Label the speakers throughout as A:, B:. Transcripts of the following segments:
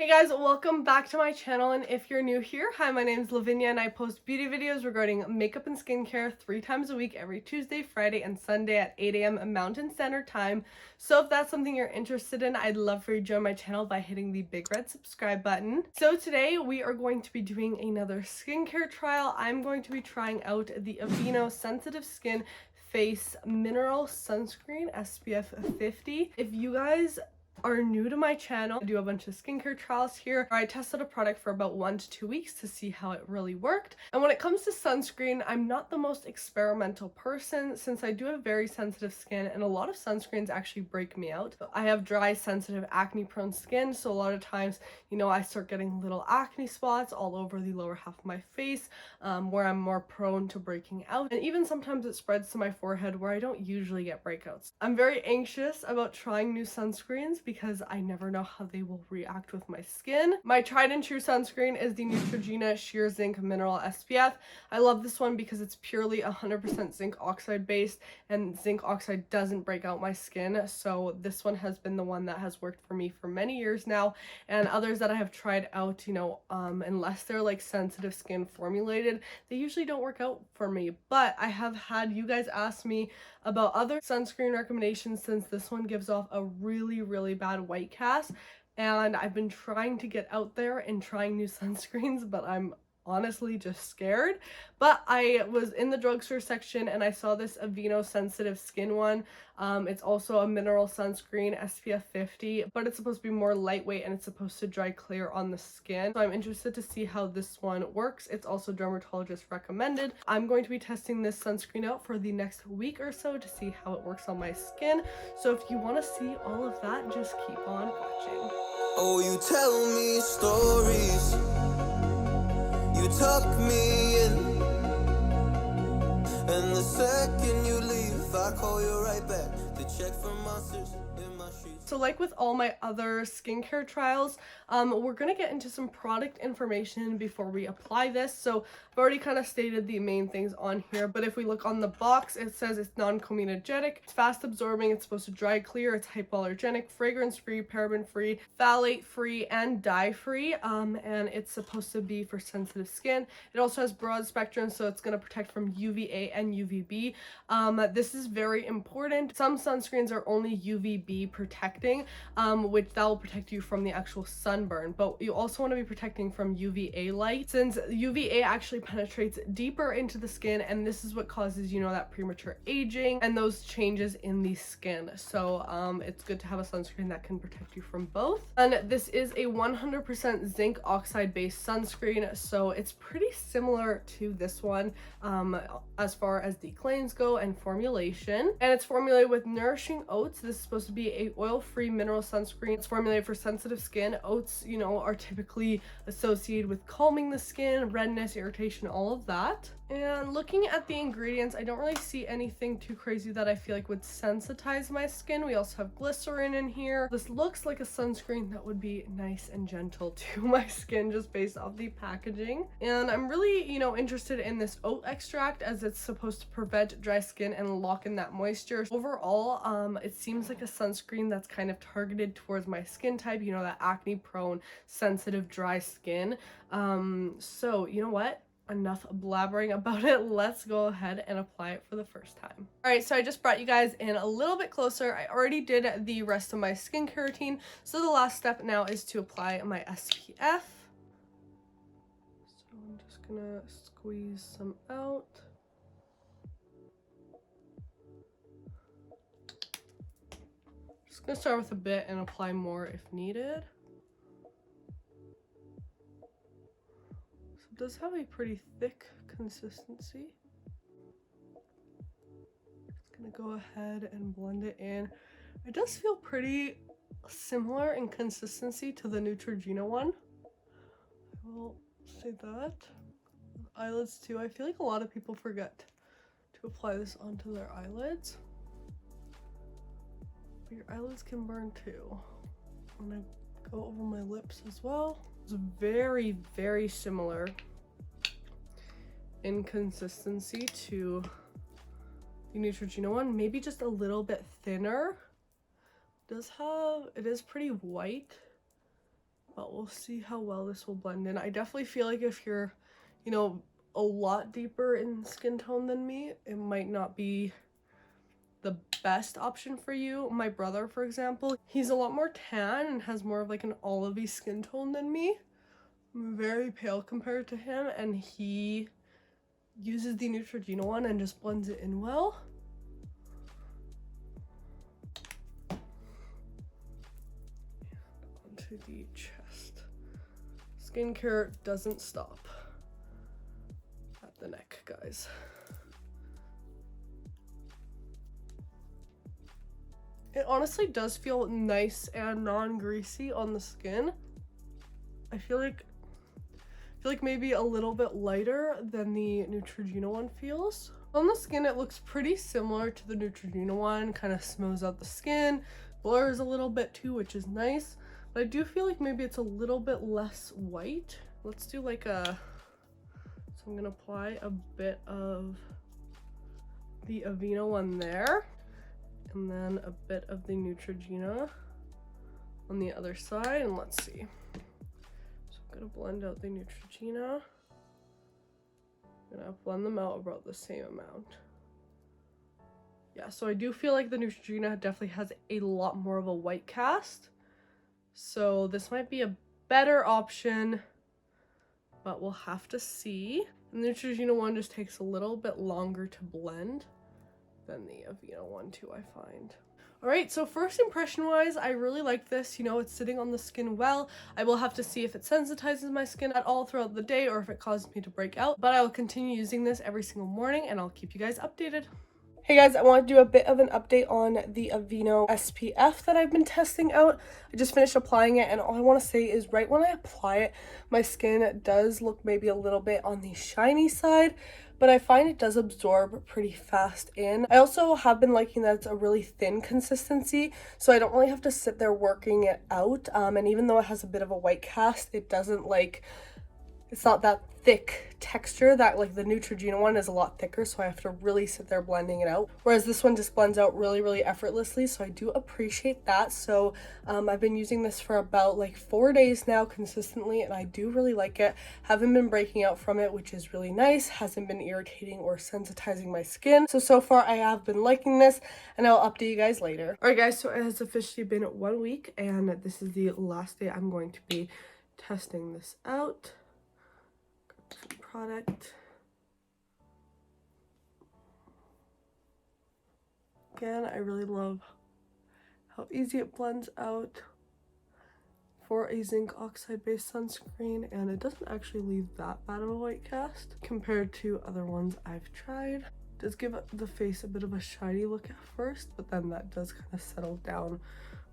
A: Hey guys, welcome back to my channel, and if you're new here, hi, my name is Lavinia and I post beauty videos regarding makeup and skincare 3 times a week, every Tuesday, Friday, and Sunday at 8 a.m. Mountain Standard Time. So if that's something you're interested in, I'd love for you to join my channel by hitting the big red subscribe button. So today we are going to be doing another skincare trial. I'm going to be trying out the AVEENO Sensitive Skin Face Mineral Sunscreen SPF 50. If you guys are new to my channel, I do a bunch of skincare trials here where I tested a product for about 1 to 2 weeks to see how it really worked. And when it comes to sunscreen, I'm not the most experimental person since I do have very sensitive skin, and a lot of sunscreens actually break me out. I have dry, sensitive, acne prone skin, so a lot of times, I start getting little acne spots all over the lower half of my face, where I'm more prone to breaking out. And even sometimes it spreads to my forehead where I don't usually get breakouts. I'm very anxious about trying new sunscreens because I never know how they will react with my skin. My tried and true sunscreen is the Neutrogena Sheer Zinc Mineral SPF. I love this one because it's purely 100% zinc oxide based, and zinc oxide doesn't break out my skin, so this one has been the one that has worked for me for many years now. And others that I have tried out, unless they're like sensitive skin formulated, they usually don't work out for me. But I have had you guys ask me about other sunscreen recommendations since this one gives off a really bad white cast, and I've been trying to get out there and trying new sunscreens, but I'm honestly just scared. But I was in the drugstore section and I saw this AVEENO sensitive skin one. It's also a mineral sunscreen SPF 50, but it's supposed to be more lightweight and it's supposed to dry clear on the skin. So I'm interested to see how this one works. It's also dermatologist recommended. I'm going to be testing this sunscreen out for the next week or so to see how it works on my skin. So if you want to see all of that, just keep on watching.
B: Oh, you tell me stories, you tuck me in, and the second you leave, I call you right back to check for monsters in my sheets.
A: So like with all my other skincare trials, we're gonna get into some product information before we apply this. So I've already kind of stated the main things on here, but if we look on the box, it says it's non-comedogenic, it's fast absorbing, it's supposed to dry clear, it's hypoallergenic, fragrance free, paraben free, phthalate free, and dye free, and it's supposed to be for sensitive skin. It also has broad spectrum, so it's going to protect from UVA and UVB. This is very important. Some sunscreens are only UVB protecting, which that will protect you from the actual sunburn, but you also want to be protecting from UVA light, since UVA actually penetrates deeper into the skin, and this is what causes, that premature aging and those changes in the skin. So it's good to have a sunscreen that can protect you from both. And this is a 100% zinc oxide based sunscreen, so it's pretty similar to this one as far as the claims go and formulation. And it's formulated with nourishing oats. This is supposed to be a oil-free mineral sunscreen. It's formulated for sensitive skin. Oats, are typically associated with calming the skin, redness, irritation, all of that. And looking at the ingredients, I don't really see anything too crazy that I feel like would sensitize my skin. We also have glycerin in here. This looks like a sunscreen that would be nice and gentle to my skin just based off the packaging. And I'm really, interested in this oat extract as it's supposed to prevent dry skin and lock in that moisture. Overall, it seems like a sunscreen that's kind of targeted towards my skin type, that acne prone, sensitive, dry skin. So you know what? Enough blabbering about it. Let's go ahead and apply it for the first time. All right, so I just brought you guys in a little bit closer. I already did the rest of my skincare routine, so the last step now is to apply my SPF. So I'm just gonna squeeze some out. Just gonna start with a bit and apply more if needed. Does have a pretty thick consistency. Just gonna go ahead and blend it in. It does feel pretty similar in consistency to the Neutrogena one. I will say that. Eyelids too. I feel like a lot of people forget to apply this onto their eyelids. But your eyelids can burn too. I'm gonna go over my lips as well. It's very similar in consistency to the Neutrogena one, maybe just a little bit thinner. It is pretty white, but we'll see how well this will blend in. I definitely feel like if you're, you know, a lot deeper in skin tone than me, it might not be the best option for you. My brother, for example, he's a lot more tan and has more of like an olivey skin tone than me. I'm very pale compared to him, and he uses the Neutrogena one and just blends it in well. And onto the chest. Skincare doesn't stop at the neck, guys. It honestly does feel nice and non-greasy on the skin. I feel like maybe a little bit lighter than the Neutrogena one feels. On the skin, it looks pretty similar to the Neutrogena one. Kind of smooths out the skin, blurs a little bit too, which is nice. But I do feel like maybe it's a little bit less white. Let's do like a... So I'm gonna apply a bit of the AVEENO one there. And then a bit of the Neutrogena on the other side, and let's see. So I'm gonna blend out the Neutrogena. I'm gonna blend them out about the same amount. Yeah, so I do feel like the Neutrogena definitely has a lot more of a white cast. So this might be a better option, but we'll have to see. And the Neutrogena one just takes a little bit longer to blend than the AVEENO one too, I find. All right, so first impression wise, I really like this. You know, it's sitting on the skin well. I will have to see if it sensitizes my skin at all throughout the day or if it causes me to break out, but I will continue using this every single morning and I'll keep you guys updated. Hey guys, I want to do a bit of an update on the AVEENO SPF that I've been testing out. I just finished applying it, and all I want to say is right when I apply it, my skin does look maybe a little bit on the shiny side, but I find it does absorb pretty fast in. I also have been liking that it's a really thin consistency, so I don't really have to sit there working it out. And even though it has a bit of a white cast, it doesn't like, it's not that thick texture that like the Neutrogena one is a lot thicker, so I have to really sit there blending it out, whereas this one just blends out really effortlessly, so I do appreciate that. So I've been using this for about like 4 days now consistently, and I do really like it. Haven't been breaking out from it, which is really nice. Hasn't been irritating or sensitizing my skin, so far I have been liking this, and I'll update you guys later. All right guys, so it has officially been 1 week, and this is the last day I'm going to be testing this out. Product. Again, I really love how easy it blends out for a zinc oxide based sunscreen, and it doesn't actually leave that bad of a white cast compared to other ones I've tried. It does give the face a bit of a shiny look at first, but then that does kind of settle down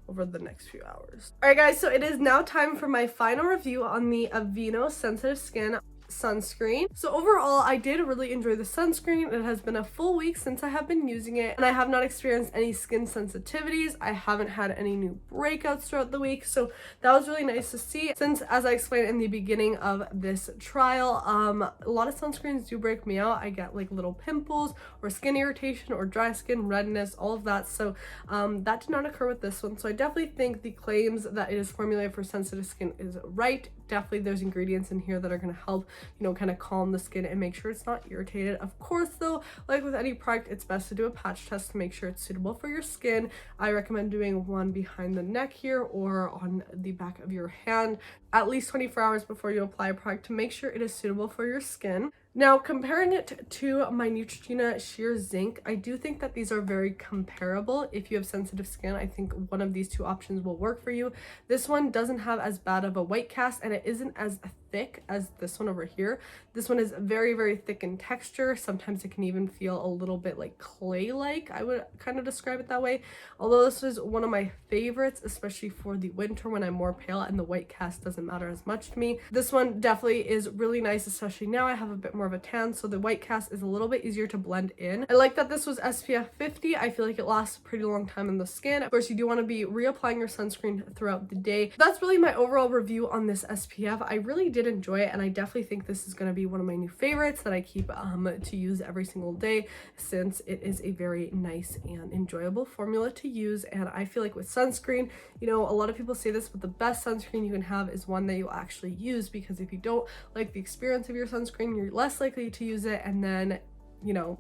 A: over the next few hours. Alright guys, so it is now time for my final review on the AVEENO Sensitive Skin sunscreen. So overall, I did really enjoy the sunscreen. It has been a full week since I have been using it, and I have not experienced any skin sensitivities. I haven't had any new breakouts throughout the week, so that was really nice to see, since as I explained in the beginning of this trial, a lot of sunscreens do break me out. I get like little pimples or skin irritation or dry skin, redness, all of that. So that did not occur with this one, so I definitely think the claims that it is formulated for sensitive skin is right. Definitely there's ingredients in here that are going to help, you know, kind of calm the skin and make sure it's not irritated. Of course though, like with any product, it's best to do a patch test to make sure it's suitable for your skin. I recommend doing one behind the neck here or on the back of your hand at least 24 hours before you apply a product to make sure it is suitable for your skin. Now, comparing it to my Neutrogena Sheer Zinc, I do think that these are very comparable. If you have sensitive skin, I think one of these two options will work for you. This one doesn't have as bad of a white cast, and it isn't as thick as this one over here. This one is very thick in texture. Sometimes it can even feel a little bit like clay-like. I would kind of describe it that way. Although this is one of my favorites, especially for the winter when I'm more pale and the white cast doesn't matter as much to me. This one definitely is really nice, especially now I have a bit more of a tan, so the white cast is a little bit easier to blend in. I like that this was SPF 50. I feel like it lasts a pretty long time in the skin. Of course, you do want to be reapplying your sunscreen throughout the day. That's really my overall review on this SPF. I really did did enjoy it, and I definitely think this is going to be one of my new favorites that I keep to use every single day, since it is a very nice and enjoyable formula to use. And I feel like with sunscreen, you know, a lot of people say this, but the best sunscreen you can have is one that you actually use, because if you don't like the experience of your sunscreen, you're less likely to use it, and then, you know,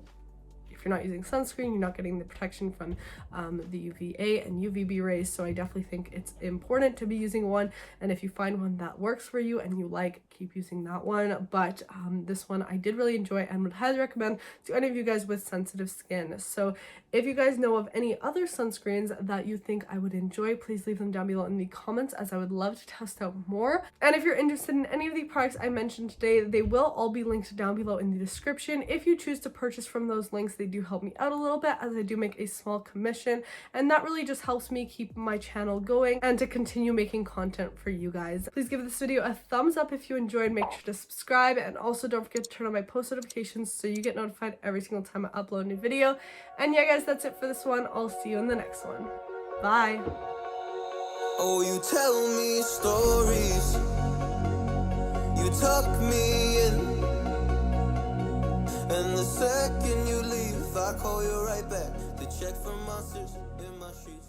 A: if you're not using sunscreen, you're not getting the protection from the UVA and UVB rays. So I definitely think it's important to be using one, and if you find one that works for you and you like, keep using that one. But this one I did really enjoy and would highly recommend to any of you guys with sensitive skin. So if you guys know of any other sunscreens that you think I would enjoy, please leave them down below in the comments, as I would love to test out more. And if you're interested in any of the products I mentioned today, they will all be linked down below in the description. If you choose to purchase from those links, they do help me out a little bit, as I do make a small commission, and that really just helps me keep my channel going and to continue making content for you guys. Please give this video a thumbs up if you enjoyed, make sure to subscribe, and also don't forget to turn on my post notifications so you get notified every single time I upload a new video. And yeah guys, that's it for this one. I'll see you in the next one. Bye.
B: Oh, you tell me stories, you tuck me in, and the second you leave, I call you right back to check for monsters in my sheets.